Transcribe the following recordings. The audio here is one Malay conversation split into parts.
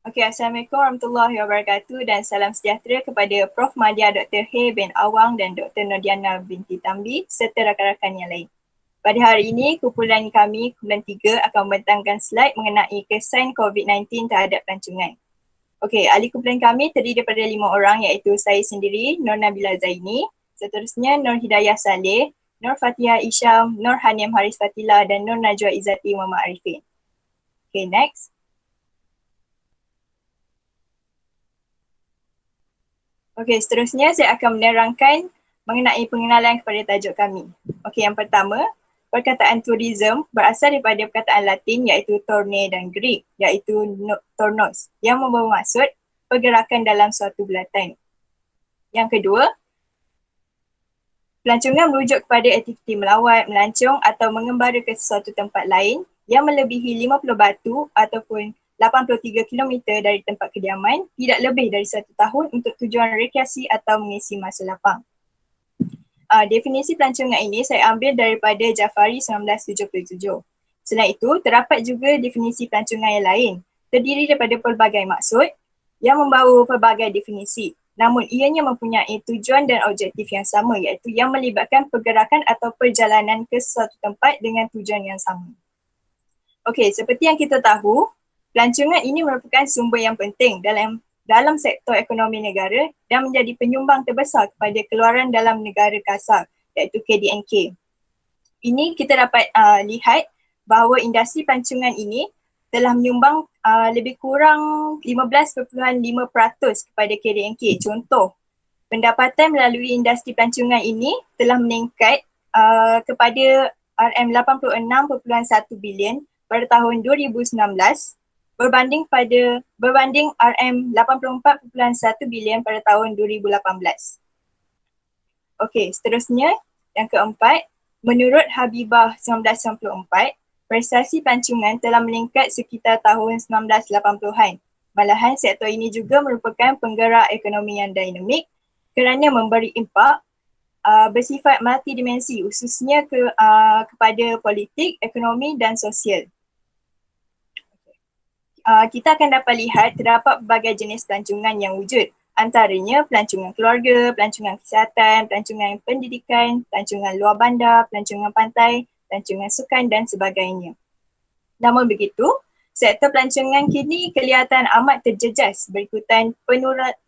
Okey, Assalamualaikum warahmatullahi wabarakatuh dan salam sejahtera kepada Prof. Madya Dr. He bin Awang dan Dr. Nodiana binti Tambi serta rakan-rakan yang lain. Pada hari ini, kumpulan kami, kumpulan 3 akan membentangkan slide mengenai kesan COVID-19 terhadap pelancongan. Okey, ahli kumpulan kami terdiri daripada 5 orang iaitu saya sendiri, Nur Nabila Zaini, seterusnya Nur Hidayah Saleh, Nur Fatihah Isham, Nur Haniam Haris Fatila dan Nur Najwa Izzati Muhammad Arifin. Okay, next. Okey, seterusnya saya akan menerangkan mengenai pengenalan kepada tajuk kami. Okey, yang pertama, perkataan tourism berasal daripada perkataan Latin iaitu tourne dan Greek iaitu tournos yang membawa maksud pergerakan dalam suatu bulatan. Yang kedua, pelancongan merujuk kepada aktiviti melawat, melancong atau mengembara ke sesuatu tempat lain yang melebihi 50 batu ataupun 83 kilometer dari tempat kediaman tidak lebih dari 1 tahun untuk tujuan rekreasi atau mengisi masa lapang. Definisi pelancongan ini saya ambil daripada Jafari 1977. Selain itu, terdapat juga definisi pelancongan yang lain terdiri daripada pelbagai maksud yang membawa pelbagai definisi. Namun ianya mempunyai tujuan dan objektif yang sama iaitu yang melibatkan pergerakan atau perjalanan ke suatu tempat dengan tujuan yang sama. Okey, seperti yang kita tahu, pelancongan ini merupakan sumber yang penting dalam sektor ekonomi negara dan menjadi penyumbang terbesar kepada keluaran dalam negara kasar iaitu KDNK. Ini kita dapat lihat bahawa industri pelancongan ini telah menyumbang lebih kurang 15.5% kepada KDNK. Contoh, pendapatan melalui industri pelancongan ini telah meningkat kepada RM86.1 bilion pada tahun 2019 berbanding RM84.1 bilion pada tahun 2018. Okey, seterusnya yang keempat, menurut Habibah 1994, prestasi pelancongan telah meningkat sekitar tahun 1980-an. Malahan sektor ini juga merupakan penggerak ekonomi yang dinamik kerana memberi impak bersifat multidimensi khususnya kepada politik, ekonomi dan sosial. Kita akan dapat lihat terdapat berbagai jenis pelancongan yang wujud. Antaranya pelancongan keluarga, pelancongan kesihatan, pelancongan pendidikan, pelancongan luar bandar, pelancongan pantai, pelancongan sukan dan sebagainya. Namun begitu, sektor pelancongan kini kelihatan amat terjejas berikutan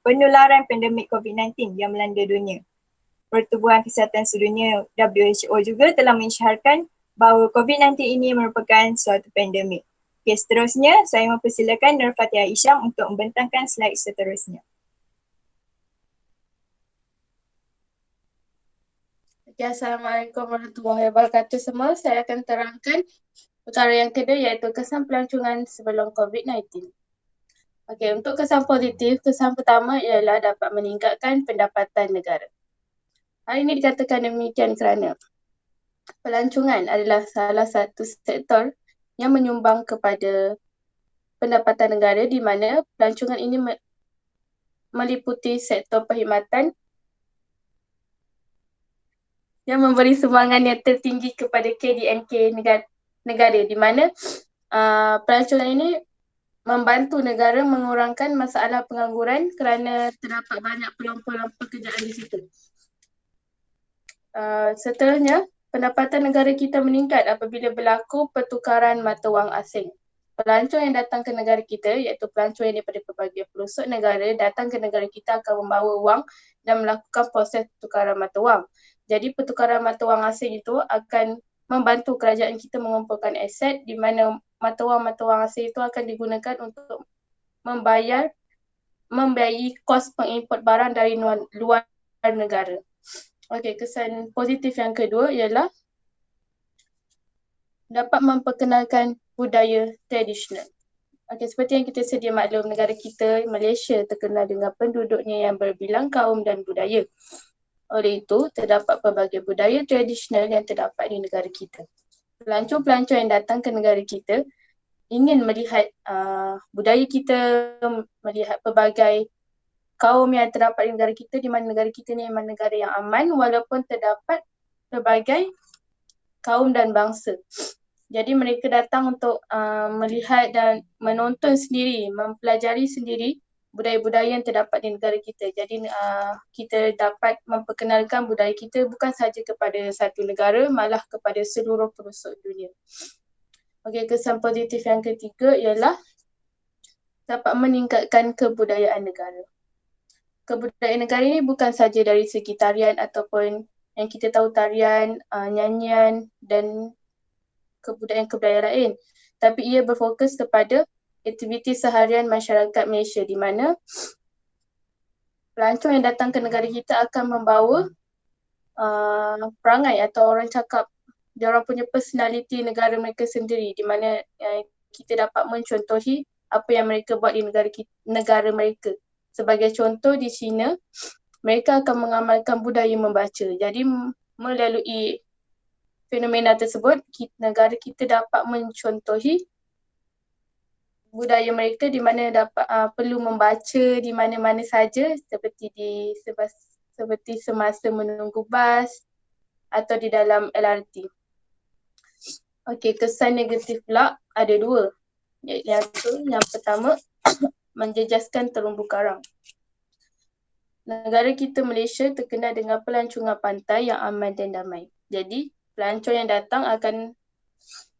penularan pandemik COVID-19 yang melanda dunia. Pertubuhan Kesihatan Sedunia WHO juga telah mengisyarkan bahawa COVID-19 ini merupakan suatu pandemik. Okay, seterusnya saya mempersilakan Nur Fatihah Isham untuk membentangkan slide seterusnya. Okay, Assalamualaikum warahmatullahi wabarakatuh semua. Saya akan terangkan perkara yang kedua iaitu kesan pelancongan sebelum COVID-19. Okey, untuk kesan positif, kesan pertama ialah dapat meningkatkan pendapatan negara. Hal ini dikatakan demikian kerana pelancongan adalah salah satu sektor yang menyumbang kepada pendapatan negara di mana pelancongan ini meliputi sektor perkhidmatan yang memberi sumbangan yang tertinggi kepada KDNK negara di mana pelancongan ini membantu negara mengurangkan masalah pengangguran kerana terdapat banyak peluang-peluang pekerjaan di situ. Seterusnya, pendapatan negara kita meningkat apabila berlaku pertukaran mata wang asing. Pelancong yang datang ke negara kita iaitu pelancong yang daripada pelbagai pelosok negara datang ke negara kita akan membawa wang dan melakukan proses pertukaran mata wang. Jadi pertukaran mata wang asing itu akan membantu kerajaan kita mengumpulkan aset di mana mata wang asing itu akan digunakan untuk membiayai kos pengimport barang dari luar negara. Okey, kesan positif yang kedua ialah dapat memperkenalkan budaya tradisional. Okey, seperti yang kita sedia maklum, negara kita Malaysia terkenal dengan penduduknya yang berbilang kaum dan budaya. Oleh itu, terdapat pelbagai budaya tradisional yang terdapat di negara kita. Pelancong-pelancong yang datang ke negara kita ingin melihat budaya kita, melihat pelbagai kaum yang terdapat di negara kita, di mana negara kita ni memang negara yang aman walaupun terdapat pelbagai kaum dan bangsa. Jadi mereka datang untuk melihat dan menonton sendiri, mempelajari sendiri budaya-budaya yang terdapat di negara kita. Jadi kita dapat memperkenalkan budaya kita bukan sahaja kepada satu negara, malah kepada seluruh pelosok dunia. Okey, kesan positif yang ketiga ialah dapat meningkatkan kebudayaan negara. Kebudayaan negara ini bukan sahaja dari segi tarian ataupun yang kita tahu tarian, nyanyian dan kebudayaan-kebudayaan lain. Tapi ia berfokus kepada aktiviti seharian masyarakat Malaysia di mana pelancong yang datang ke negara kita akan membawa perangai atau orang cakap dia orang punya personality negara mereka sendiri di mana kita dapat mencontohi apa yang mereka buat di negara mereka. Sebagai contoh di China, mereka akan mengamalkan budaya membaca. Jadi melalui fenomena tersebut, negara kita dapat mencontohi budaya mereka di mana dapat perlu membaca di mana-mana saja seperti semasa menunggu bas atau di dalam LRT. Okey, kesan negatif pula ada dua. Yang pertama, menjejaskan terumbu karang. Negara kita Malaysia terkenal dengan pelancongan pantai yang aman dan damai. Jadi, pelancong yang datang akan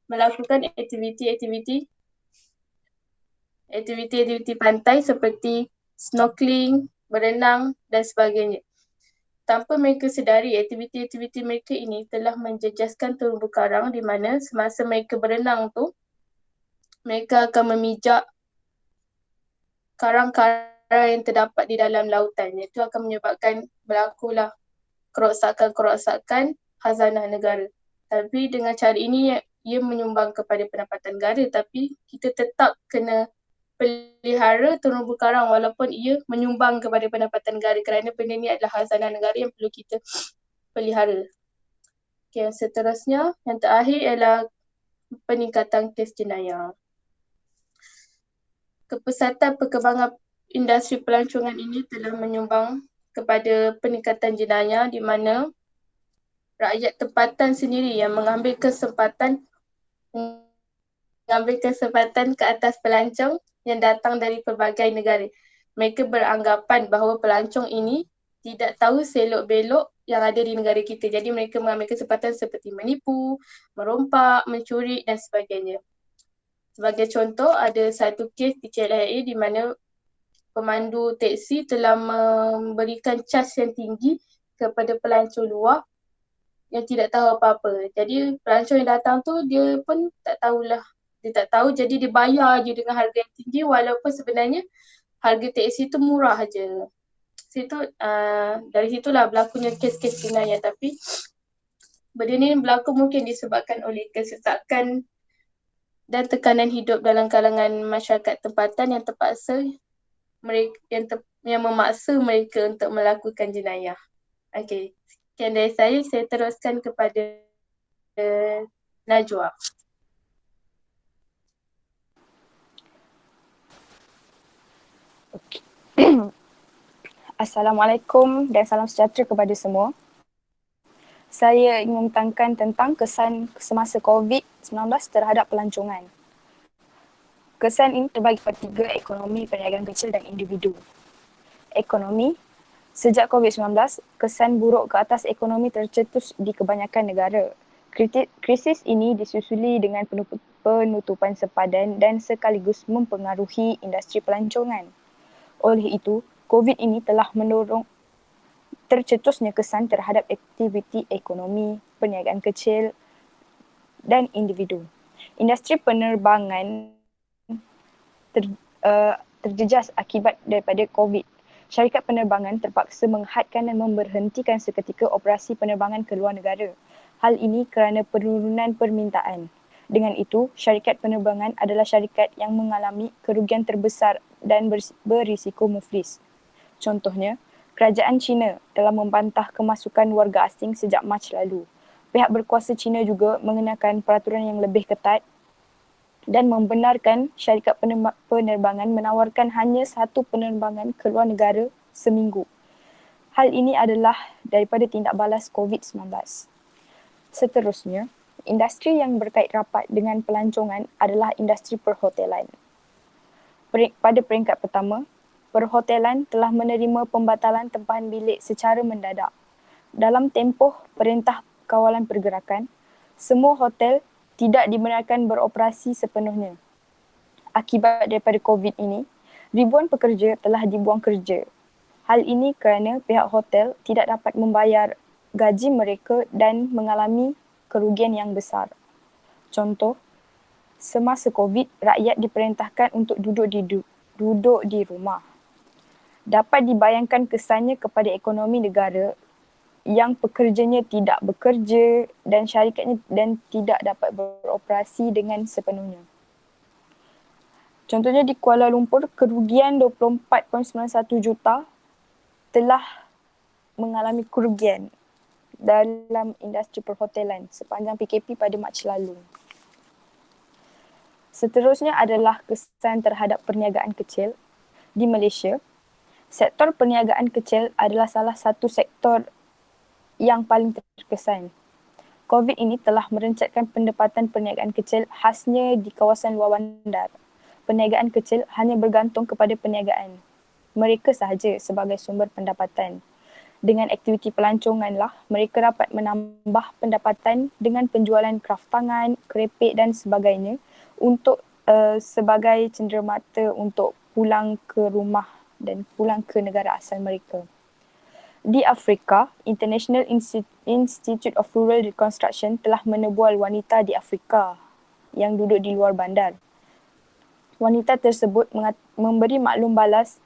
melakukan aktiviti pantai seperti snorkeling, berenang dan sebagainya. Tanpa mereka sedari, aktiviti mereka ini telah menjejaskan terumbu karang di mana semasa mereka berenang tu, mereka akan memijak karang-karang yang terdapat di dalam lautan. Itu akan menyebabkan berlakulah kerosakan khazanah negara. Tapi dengan cara ini, ia menyumbang kepada pendapatan negara, tapi kita tetap kena pelihara terumbu karang walaupun ia menyumbang kepada pendapatan negara kerana benda ni adalah khazanah negara yang perlu kita pelihara. Okay, yang seterusnya, yang terakhir ialah peningkatan kes jenayah. Kepesatan perkembangan industri pelancongan ini telah menyumbang kepada peningkatan jenayah di mana rakyat tempatan sendiri yang mengambil kesempatan ke atas pelancong yang datang dari pelbagai negara. Mereka beranggapan bahawa pelancong ini tidak tahu selok-belok yang ada di negara kita. Jadi mereka mengambil kesempatan seperti menipu, merompak, mencuri dan sebagainya. Sebagai contoh, ada satu kes di KLIA di mana pemandu teksi telah memberikan cas yang tinggi kepada pelancong luar yang tidak tahu apa-apa. Jadi pelancong yang datang tu dia pun tak tahulah. Dia tak tahu, jadi dia bayar je dengan harga yang tinggi walaupun sebenarnya harga teksi tu murah je. Dari situlah berlakunya kes-kes jenayah. Tapi benda ni berlaku mungkin disebabkan oleh kesesakan dan tekanan hidup dalam kalangan masyarakat tempatan yang terpaksa yang memaksa mereka untuk melakukan jenayah. Okey, sekian dari saya teruskan kepada Najwa. Assalamualaikum dan salam sejahtera kepada semua. Saya ingin membentangkan tentang kesan semasa COVID-19 terhadap pelancongan. Kesan ini terbagi pada 3: ekonomi, perniagaan kecil dan individu. Ekonomi, sejak COVID-19, kesan buruk ke atas ekonomi tercetus di kebanyakan negara. Krisis ini disusuli dengan penutupan sepadan dan sekaligus mempengaruhi industri pelancongan. Oleh itu, COVID ini telah mendorong tercetusnya kesan terhadap aktiviti ekonomi, perniagaan kecil dan individu. Industri penerbangan terjejas akibat daripada COVID. Syarikat penerbangan terpaksa menghadkan dan memberhentikan seketika operasi penerbangan ke luar negara. Hal ini kerana penurunan permintaan. Dengan itu, syarikat penerbangan adalah syarikat yang mengalami kerugian terbesar dan berisiko muflis. Contohnya, kerajaan China telah membantah kemasukan warga asing sejak Mac lalu. Pihak berkuasa China juga mengenakan peraturan yang lebih ketat dan membenarkan syarikat penerbangan menawarkan hanya satu penerbangan ke luar negara seminggu. Hal ini adalah daripada tindak balas COVID-19. Seterusnya, Industri yang berkait rapat dengan pelancongan adalah industri perhotelan. Pada peringkat pertama, perhotelan telah menerima pembatalan tempahan bilik secara mendadak. Dalam tempoh Perintah Kawalan Pergerakan, semua hotel tidak dibenarkan beroperasi sepenuhnya. Akibat daripada COVID ini, ribuan pekerja telah dibuang kerja. Hal ini kerana pihak hotel tidak dapat membayar gaji mereka dan mengalami kerugian yang besar. Contoh, semasa COVID, rakyat diperintahkan untuk duduk di rumah. Dapat dibayangkan kesannya kepada ekonomi negara yang pekerjanya tidak bekerja dan syarikatnya dan tidak dapat beroperasi dengan sepenuhnya. Contohnya di Kuala Lumpur, kerugian 24.91 juta telah mengalami kerugian dalam industri perhotelan sepanjang PKP pada Mac lalu. Seterusnya adalah kesan terhadap perniagaan kecil. Di Malaysia, sektor perniagaan kecil adalah salah satu sektor yang paling terkesan. COVID ini telah merencatkan pendapatan perniagaan kecil khasnya di kawasan luar bandar. Perniagaan kecil hanya bergantung kepada perniagaan mereka sahaja sebagai sumber pendapatan. Dengan aktiviti pelancongan lah, mereka dapat menambah pendapatan dengan penjualan kraft tangan, kerepek dan sebagainya untuk sebagai cenderamata untuk pulang ke rumah dan pulang ke negara asal mereka. Di Afrika, International Institute of Rural Reconstruction telah menebual wanita di Afrika yang duduk di luar bandar. Wanita tersebut memberi maklum balas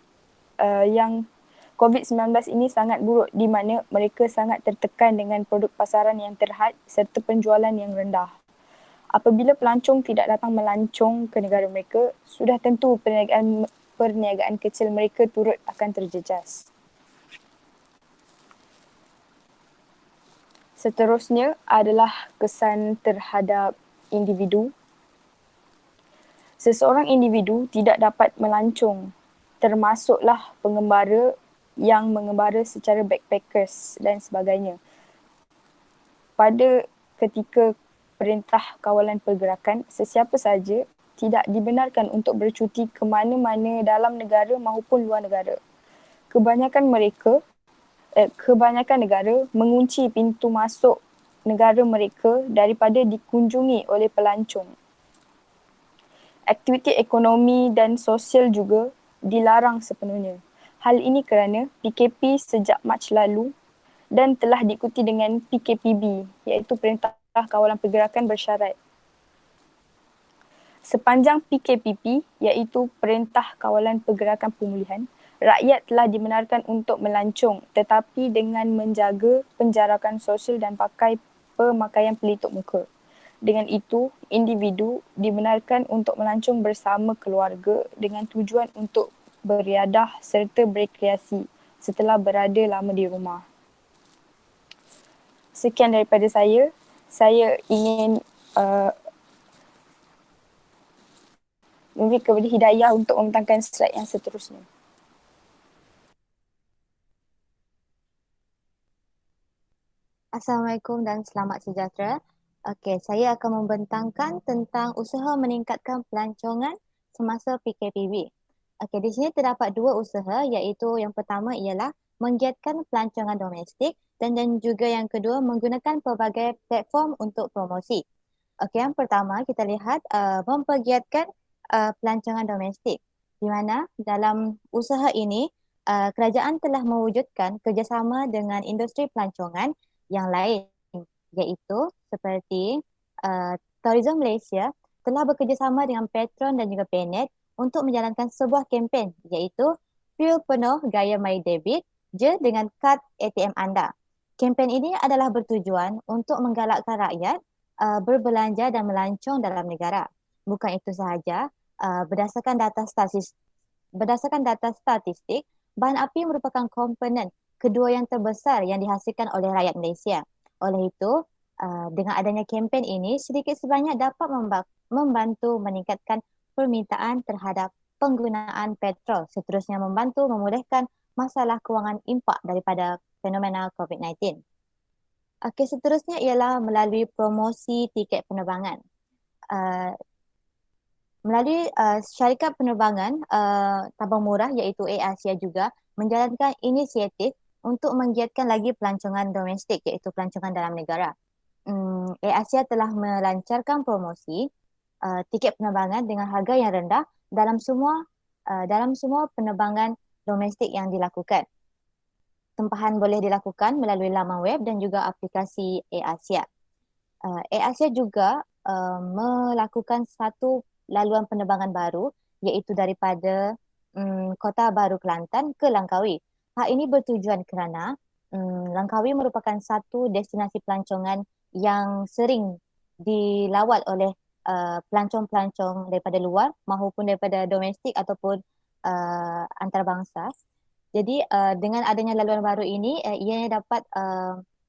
yang COVID-19 ini sangat buruk di mana mereka sangat tertekan dengan produk pasaran yang terhad serta penjualan yang rendah. Apabila pelancong tidak datang melancong ke negara mereka, sudah tentu perniagaan kecil mereka turut akan terjejas. Seterusnya adalah kesan terhadap individu. Seseorang individu tidak dapat melancong, termasuklah pengembara yang mengembara secara backpackers dan sebagainya. Pada ketika Perintah Kawalan Pergerakan, sesiapa sahaja tidak dibenarkan untuk bercuti ke mana-mana dalam negara maupun luar negara. Kebanyakan negara mengunci pintu masuk negara mereka daripada dikunjungi oleh pelancong. Aktiviti ekonomi dan sosial juga dilarang sepenuhnya. Hal ini kerana PKP sejak Mac lalu dan telah diikuti dengan PKPB, iaitu Perintah Kawalan Pergerakan Bersyarat. Sepanjang PKPP, iaitu Perintah Kawalan Pergerakan Pemulihan, rakyat telah dibenarkan untuk melancong tetapi dengan menjaga penjarakan sosial dan pakai pemakaian pelitup muka. Dengan itu, individu dibenarkan untuk melancong bersama keluarga dengan tujuan untuk beriadah serta berrekreasi setelah berada lama di rumah. Sekian daripada saya. Saya ingin memberi kepada Hidayah untuk membentangkan slide yang seterusnya. Assalamualaikum dan selamat sejahtera. Okey, saya akan membentangkan tentang usaha meningkatkan pelancongan semasa PKPB. Okey, di sini terdapat dua usaha, iaitu yang pertama ialah menggiatkan pelancongan domestik dan juga yang kedua menggunakan pelbagai platform untuk promosi. Okey, yang pertama kita lihat mempergiatkan pelancongan domestik, di mana dalam usaha ini kerajaan telah mewujudkan kerjasama dengan industri pelancongan yang lain, iaitu seperti Tourism Malaysia telah bekerjasama dengan Petron dan juga Penet untuk menjalankan sebuah kempen, iaitu fuel penuh gaya My Debit je dengan kad ATM anda. Kempen ini adalah bertujuan untuk menggalakkan rakyat berbelanja dan melancong dalam negara. Bukan itu sahaja, berdasarkan data statistik, bahan api merupakan komponen kedua yang terbesar yang dihasilkan oleh rakyat Malaysia. Oleh itu, dengan adanya kempen ini, sedikit sebanyak dapat membantu meningkatkan permintaan terhadap penggunaan petrol. Seterusnya membantu memulihkan masalah kewangan impak daripada fenomena COVID-19. Okey, seterusnya ialah melalui promosi tiket penerbangan. Melalui syarikat penerbangan tabang murah iaitu AirAsia juga menjalankan inisiatif untuk menggiatkan lagi pelancongan domestik iaitu pelancongan dalam negara. AirAsia telah melancarkan promosi tiket penerbangan dengan harga yang rendah dalam semua penerbangan domestik yang dilakukan. Tempahan boleh dilakukan melalui laman web dan juga aplikasi AirAsia. AirAsia juga melakukan satu laluan penerbangan baru iaitu daripada Kota Baru Kelantan ke Langkawi. Hal ini bertujuan kerana Langkawi merupakan satu destinasi pelancongan yang sering dilawat oleh pelancong-pelancong daripada luar maupun daripada domestik ataupun antarabangsa. Jadi dengan adanya laluan baru ini ia dapat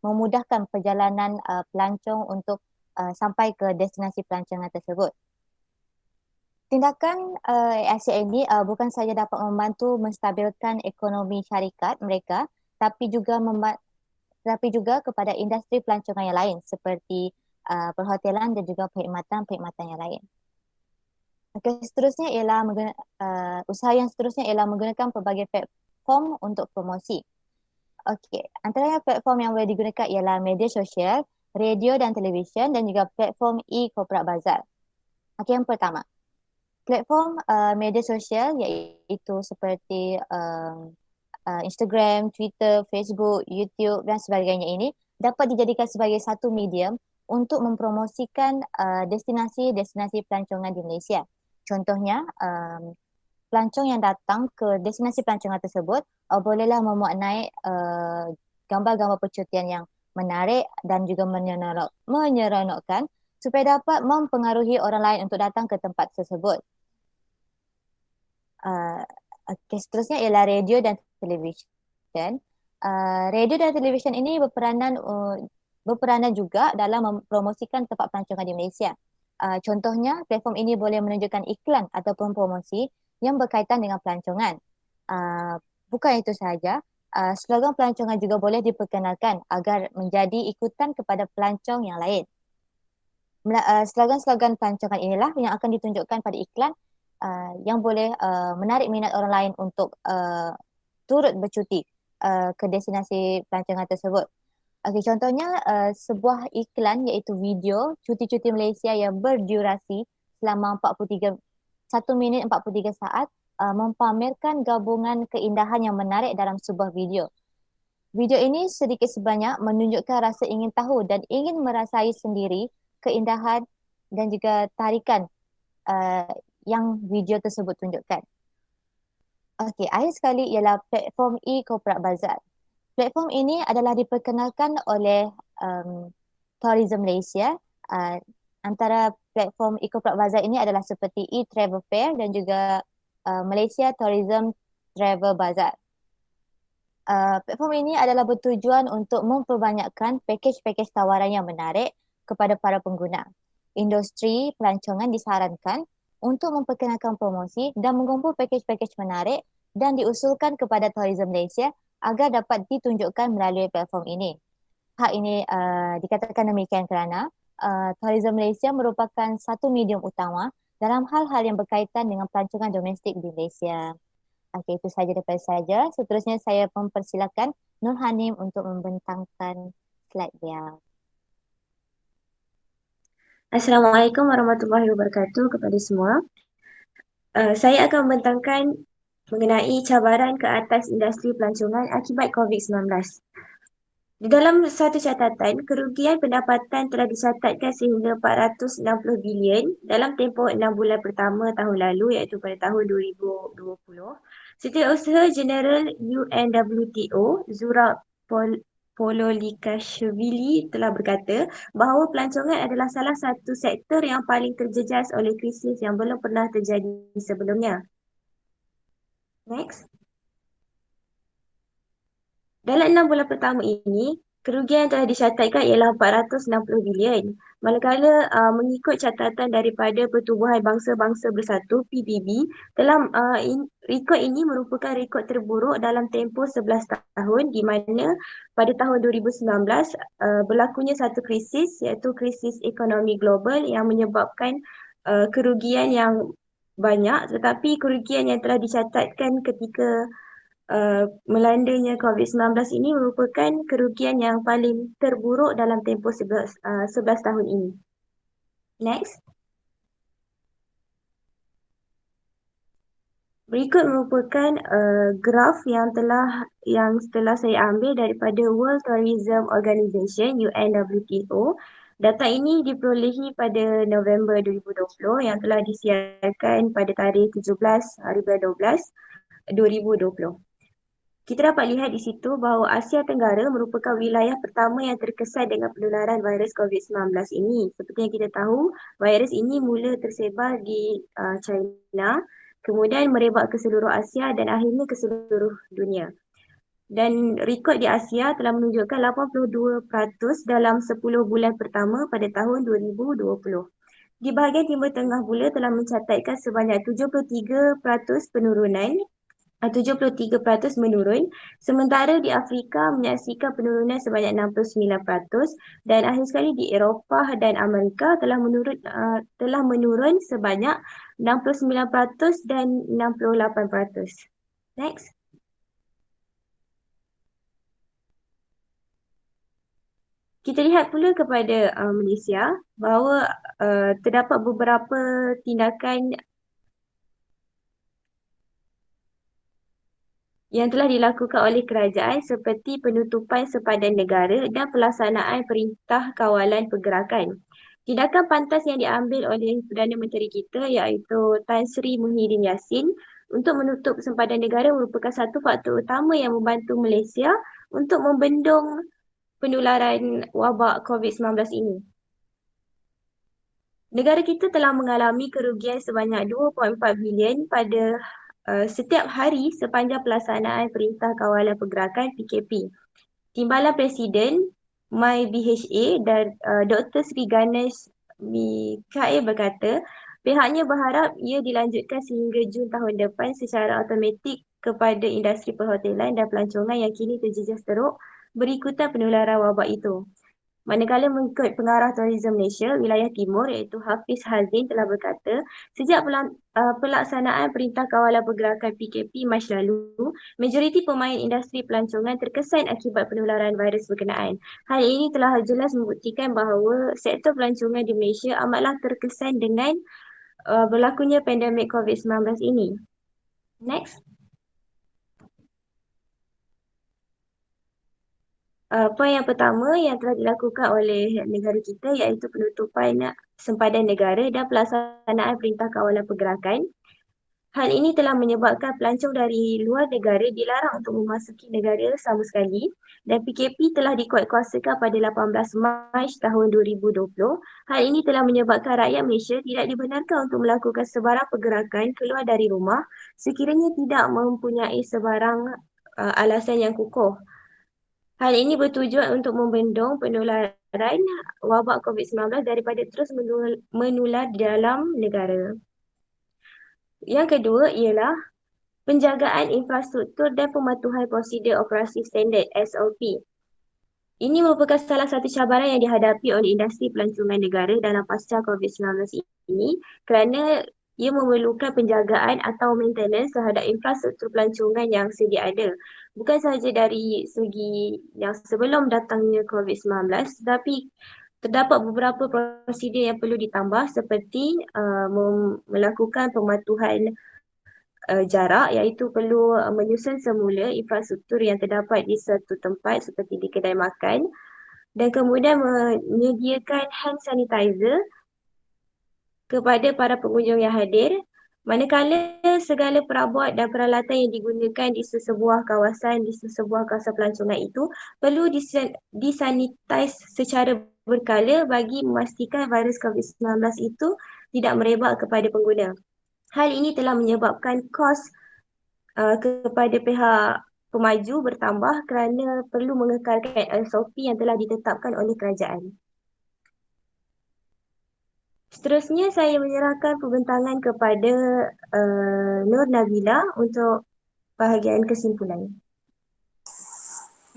memudahkan perjalanan pelancong untuk sampai ke destinasi pelancongan tersebut. Tindakan Asia ini bukan sahaja dapat membantu menstabilkan ekonomi syarikat mereka tapi juga kepada industri pelancongan yang lain seperti perhotelan dan juga perkhidmatan yang lain. Okay, usaha yang seterusnya ialah menggunakan pelbagai platform untuk promosi. Okey, antara platform yang boleh digunakan ialah media sosial, radio dan televisyen dan juga platform e-corporate bazar. Okey, yang pertama, platform media sosial iaitu seperti Instagram, Twitter, Facebook, YouTube dan sebagainya ini dapat dijadikan sebagai satu medium untuk mempromosikan destinasi-destinasi pelancongan di Malaysia. Contohnya, pelancong yang datang ke destinasi pelancongan tersebut bolehlah memuat naik gambar-gambar percutian yang menarik dan juga menyeronokkan supaya dapat mempengaruhi orang lain untuk datang ke tempat tersebut. Okay, seterusnya ialah radio dan televisyen. Radio dan televisyen ini berperanan juga dalam mempromosikan tempat pelancongan di Malaysia. Contohnya, platform ini boleh menunjukkan iklan ataupun promosi yang berkaitan dengan pelancongan. Bukan itu sahaja, slogan pelancongan juga boleh diperkenalkan agar menjadi ikutan kepada pelancong yang lain. Slogan-slogan pelancongan inilah yang akan ditunjukkan pada iklan yang boleh menarik minat orang lain untuk turut bercuti ke destinasi pelancongan tersebut. Okay, contohnya sebuah iklan iaitu video cuti-cuti Malaysia yang berdurasi selama 1 minit 43 saat mempamerkan gabungan keindahan yang menarik dalam sebuah video. Video ini sedikit sebanyak menunjukkan rasa ingin tahu dan ingin merasai sendiri keindahan dan juga tarikan yang video tersebut tunjukkan. Okey, akhir sekali ialah platform e-corporate bazar. Platform ini adalah diperkenalkan oleh Tourism Malaysia. Antara platform e-corporate bazar ini adalah seperti e-travel fair dan juga Malaysia Tourism Travel Bazaar. Platform ini adalah bertujuan untuk memperbanyakkan pakej-pakej tawaran yang menarik kepada para pengguna. Industri pelancongan disarankan untuk memperkenalkan promosi dan mengumpul pakej-pakej menarik dan diusulkan kepada Tourism Malaysia agar dapat ditunjukkan melalui platform ini. Hal ini dikatakan demikian kerana Tourism Malaysia merupakan satu medium utama dalam hal-hal yang berkaitan dengan pelancongan domestik di Malaysia. Okey, itu sahaja daripada saya. Seterusnya saya mempersilakan Nur Hanim untuk membentangkan slide dia. Assalamualaikum warahmatullahi wabarakatuh kepada semua. Saya akan membentangkan mengenai cabaran ke atas industri pelancongan akibat COVID-19. Di dalam satu catatan, kerugian pendapatan telah dicatatkan sehingga 460 bilion dalam tempoh 6 bulan pertama tahun lalu iaitu pada tahun 2020. Setiausaha Jeneral UNWTO, Zura Pololikashvili telah berkata bahawa pelancongan adalah salah satu sektor yang paling terjejas oleh krisis yang belum pernah terjadi sebelumnya. Next. Dalam 6 bulan pertama ini, kerugian yang telah dicatatkan ialah 460 bilion. Manakala mengikut catatan daripada Pertubuhan Bangsa-Bangsa Bersatu PBB, rekod ini merupakan rekod terburuk dalam tempoh 11 tahun di mana pada tahun 2019 berlakunya satu krisis iaitu krisis ekonomi global yang menyebabkan kerugian yang banyak, tetapi kerugian yang telah dicatatkan ketika melandanya COVID-19 ini merupakan kerugian yang paling terburuk dalam tempoh 11 tahun ini. Next. Berikut merupakan graf yang setelah saya ambil daripada World Tourism Organization UNWTO. Data ini diperolehi pada November 2020 yang telah disiarkan pada tarikh 17/12/2020. Kita dapat lihat di situ bahawa Asia Tenggara merupakan wilayah pertama yang terkesan dengan penularan virus COVID-19 ini. Seperti yang kita tahu, virus ini mula tersebar di China, kemudian merebak ke seluruh Asia dan akhirnya ke seluruh dunia. Dan rekod di Asia telah menunjukkan 82% dalam 10 bulan pertama pada tahun 2020. Di bahagian Timur Tengah pula telah mencatatkan sebanyak 73% penurunan 73% menurun, sementara di Afrika menyaksikan penurunan sebanyak 69% dan akhir sekali di Eropah dan Amerika telah menurun sebanyak 69% dan 68%. Next. Kita lihat pula kepada Malaysia bahawa terdapat beberapa tindakan yang telah dilakukan oleh kerajaan seperti penutupan sepadan negara dan pelaksanaan Perintah Kawalan Pergerakan. Tindakan pantas yang diambil oleh Perdana Menteri kita iaitu Tan Sri Muhyiddin Yassin untuk menutup sempadan negara merupakan satu faktor utama yang membantu Malaysia untuk membendung penularan wabak COVID-19 ini. Negara kita telah mengalami kerugian sebanyak 2.4 bilion pada setiap hari sepanjang pelaksanaan Perintah Kawalan Pergerakan PKP. Timbalan Presiden MyBHA dan Dr. Sri Ganesh Mikael berkata, pihaknya berharap ia dilanjutkan sehingga Jun tahun depan secara automatik kepada industri perhotelan dan pelancongan yang kini terjejas teruk berikutan penularan wabak itu. Manakala mengikut Pengarah Tourism Malaysia, wilayah timur iaitu Hafiz Hazin telah berkata, sejak pelaksanaan Perintah Kawalan Pergerakan PKP Mac lalu, majoriti pemain industri pelancongan terkesan akibat penularan virus berkenaan. Hal ini telah jelas membuktikan bahawa sektor pelancongan di Malaysia amatlah terkesan dengan berlakunya pandemik COVID-19 ini. Next. Poin yang pertama yang telah dilakukan oleh negara kita iaitu penutupan sempadan negara dan pelaksanaan Perintah Kawalan Pergerakan. Hal ini telah menyebabkan pelancong dari luar negara dilarang untuk memasuki negara sama sekali dan PKP telah dikuatkuasakan pada 18 Mac tahun 2020. Hal ini telah menyebabkan rakyat Malaysia tidak dibenarkan untuk melakukan sebarang pergerakan keluar dari rumah sekiranya tidak mempunyai sebarang alasan yang kukuh. Hal ini bertujuan untuk membendung penularan wabak COVID-19 daripada terus menular di dalam negara. Yang kedua ialah penjagaan infrastruktur dan pematuhan prosedur operasi standard SOP. Ini merupakan salah satu cabaran yang dihadapi oleh industri pelancongan negara dalam pasca COVID-19 ini kerana ia memerlukan penjagaan atau maintenance terhadap infrastruktur pelancongan yang sedia ada. Bukan sahaja dari segi yang sebelum datangnya COVID-19, tetapi terdapat beberapa prosedur yang perlu ditambah seperti melakukan pematuhan jarak iaitu perlu menyusun semula infrastruktur yang terdapat di satu tempat seperti di kedai makan dan kemudian menyediakan hand sanitizer kepada para pengunjung yang hadir, manakala segala perabot dan peralatan yang digunakan di sesebuah kawasan pelancongan itu perlu disanitize secara berkala bagi memastikan virus COVID-19 itu tidak merebak kepada pengguna. Hal ini telah menyebabkan kos kepada pihak pemaju bertambah kerana perlu mengekalkan SOP yang telah ditetapkan oleh kerajaan. Seterusnya saya menyerahkan pembentangan kepada Nur Nabila untuk bahagian kesimpulan.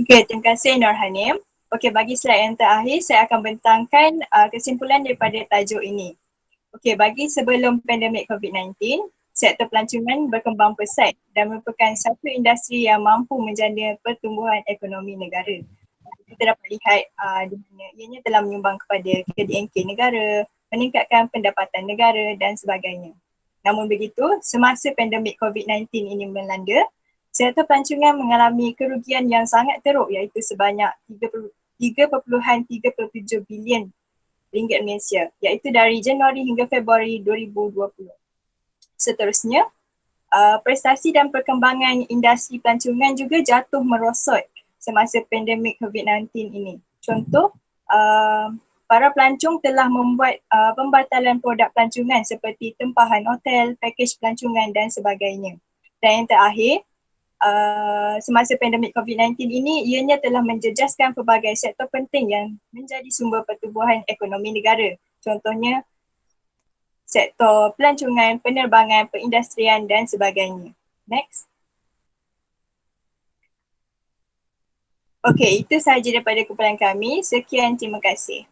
Okey, terima kasih Nur Hanim. Okey, bagi slide yang terakhir, saya akan bentangkan kesimpulan daripada tajuk ini. Okey, bagi sebelum pandemik COVID-19, sektor pelancongan berkembang pesat dan merupakan satu industri yang mampu menjana pertumbuhan ekonomi negara. Kita dapat lihat di mana ianya telah menyumbang kepada KDNK negara, meningkatkan pendapatan negara dan sebagainya. Namun begitu, semasa pandemik COVID-19 ini melanda, sektor pelancongan mengalami kerugian yang sangat teruk iaitu sebanyak 3.37 bilion ringgit Malaysia iaitu dari Januari hingga Februari 2020. Seterusnya, prestasi dan perkembangan industri pelancongan juga jatuh merosot semasa pandemik COVID-19 ini. Contoh, para pelancong telah membuat pembatalan produk pelancongan seperti tempahan hotel, pakej pelancongan dan sebagainya. Dan yang terakhir, semasa pandemik COVID-19 ini, ianya telah menjejaskan pelbagai sektor penting yang menjadi sumber pertumbuhan ekonomi negara. Contohnya, sektor pelancongan, penerbangan, perindustrian dan sebagainya. Next. Okey, itu sahaja daripada kumpulan kami. Sekian, terima kasih.